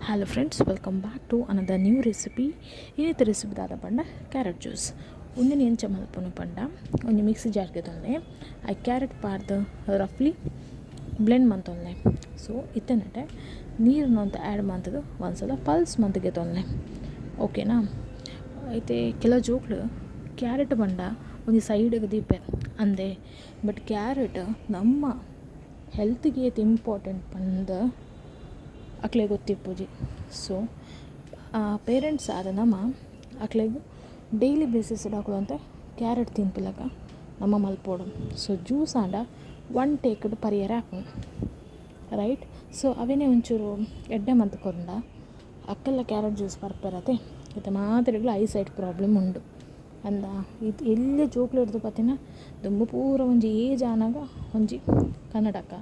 Hello friends, welcome back to another new recipe. ಇನ್ನಿತ recipe ದಾದ ಪಂಡ ಕ್ಯಾರೆಟ್ ಜ್ಯೂಸ್. ಒಂದಿನ ಎಂಚ ಮಲ್ಪನು ಪಂಡ ಒಂದು ಮಿಕ್ಸಿ ಜಾರ್ಗೆ ತೊಂದೆ ಆ ಕ್ಯಾರೆಟ್ ಪಾರ್ದು ರಫ್ಲಿ ಬ್ಲೆಂಡ್ ಮಂತೊಂದೆ. ಸೊ ಇತ್ತನಟೆ ನೀರನ್ನೊಂದು ಆ್ಯಡ್ ಮಂತದ್ದು ಒಂದ್ಸಲ ಪಲ್ಸ್ ಮಂತಿಗೆ ತೊಂದೆ. ಓಕೆನಾ. అయితే ಕೆಲವು ಜೋಕ್ಲು ಕ್ಯಾರೆಟ್ ಬಂಡ ಒಂದು ಸೈಡ್ಗೆ ದೀಪೆ ಅಂದೆ. ಬಟ್ ಕ್ಯಾರೆಟ್ ನಮ್ಮ ಹೆಲ್ತ್ಗೆ ಏತ್ ಇಂಪಾರ್ಟೆಂಟ್ ಪಂದ ಅಕ್ಲೆ ಗೊತ್ತಿಪ್ಪುಜಿ. ಸೊ ಪೇರೆಂಟ್ಸ್ ಆದ ನಮ್ಮ ಅಕ್ಲೆಗ್ ಡೈಲಿ ಬೇಸಿಸ್ ಹಾಕುವಂಥ ಕ್ಯಾರೆಟ್ ತಿನ್ಪಿಲಕ ನಮ್ಮ ಮಲ್ಪೋಡು. ಸೊ ಜ್ಯೂಸ್ ಆಂಡ ಒನ್ ಟೇಕ್ಡ್ ಪರಿಯರ ಹಾಕು ರೈಟ್. ಸೊ ಅವೇನೇ ಒಂಚೂರು ಎಡ್ಡೆ ಮಂತ್ಕೊಂಡ ಅಕ್ಕೆಲ್ಲ ಕ್ಯಾರೆಟ್ ಜ್ಯೂಸ್ ಬರ್ಪರತೆ. ಇದು ಮಾತ್ರೆಗಳು ಐಸೈಟ್ ಪ್ರಾಬ್ಲಮ್ ಉಂಡು ಅಂದ. ಇದು ಎಲ್ಲೇ ಜೋಕ್ಲು ಹಿಡ್ದು ಪತ್ತಿನ ದುಂಬು ಪೂರ ಒಂಜಿ ಏಜ್ ಆನಾಗ ಒಂಜಿ ಕನ್ನಡಕ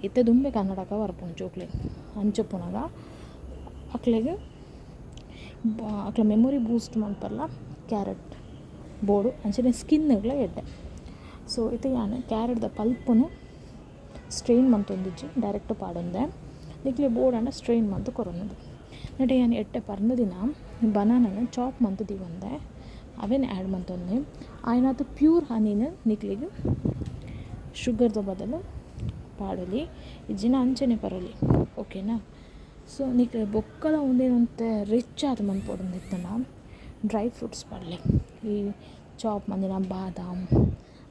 ಇತ್ತೆ ದುಂಬೆ ಕನ್ನಡಕ ಬರ್ಪುಂಡು ಜೋಕ್ಲೆ ಅಂಚಪ್ಪುನಾಗ ಅಕ್ಲೆಗೆ ಅಕ್ಲ ಮೆಮೊರಿ ಬೂಸ್ಟ್ ಮಲ್ಪರ್ಲ ಕ್ಯಾರೆಟ್ ಬೋಡು ಅಂಚನೆ ಸ್ಕಿನ್ಗಳ ಎಡ್ಡೆ. ಸೊ ಇತ್ತೆ ಯಾನು ಕ್ಯಾರೆಟ್ದ ಪಲ್ಪುನು ಸ್ಟ್ರೈನ್ ಮಂತೊಂದಿಜ್ಜಿ ಡೈರೆಕ್ಟ್ ಪಾಡೊಂದೆ ನಿಕ್ಲೆ ಬೋರ್ಡ್ ಅಂಡ ಸ್ಟ್ರೈನ್ ಮಂತ್ ಕೊರೊಂದು ನಡೆ ಯಾನು ಎಟ್ಟೆ ಪರ್ನ ದಿನ ಬನಾನನ ಚಾಪ್ ಮಂತ್ ದಿವಂದೆ ಅವೇನು ಆ್ಯಡ್ ಮಂತೊಂದೆ. ಆಯ್ನಾತು ಪ್ಯೂರ್ ಹನಿನ ನಿಕ್ಲಿಗೆ ಶುಗರ್ದ ಬದಲು ಪಾಡಲಿ ಇಜ್ಜಿನ ಅಂಚನೆ ಪರಲಿ. ಓಕೆನಾ. ಸೊ ನಿಕ್ಲೆ ಬೊಕ್ಕಲ ಒಂದೇನಂತೆ ರಿಚ್ ಆದ ಮನ್ಪೊಡೊಂದಿತ್ತನ ಡ್ರೈ ಫ್ರೂಟ್ಸ್ ಪಾಡಲಿ. ಈ ಚಾಪ್ ಮಂದಿನ ಬಾದಾಮ್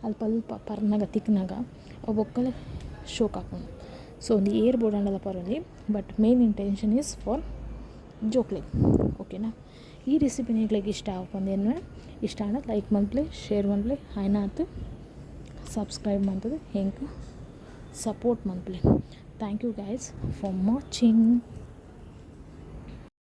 ಅಲ್ಪ ಅಲ್ಪ ಪರ್ನಾಗ ತಿಕ್ನಾಗ ಅವು ಬೊಕ್ಕಲ ಶೋಕ್ ಹಾಕೊಂಡು. ಸೊ ಒಂದು ಏರ್ ಬೋರ್ಡ್ ಅಂಡಲ್ಲ ಪರಲಿ. But main intention is for ಜೋಕ್ಲೆ. ಓಕೆನಾ. ಈ ರೆಸಿಪಿ ನಿಕ್ಲೆಗೆ ಇಷ್ಟ ಆಗ್ಬಂದೇನು ಇಷ್ಟ ಆಡ ಲೈಕ್ ಮಂತ್ಲಿ ಶೇರ್ ಮಂತ್ಲಿ ಆಯ್ನಾತು ಸಬ್ಸ್ಕ್ರೈಬ್ ಮಂತದ್ದು ಹೆಂಗೆ ಸಪೋರ್ಟ್ ಮಂತ್ಲಿ. Thank you guys for watching.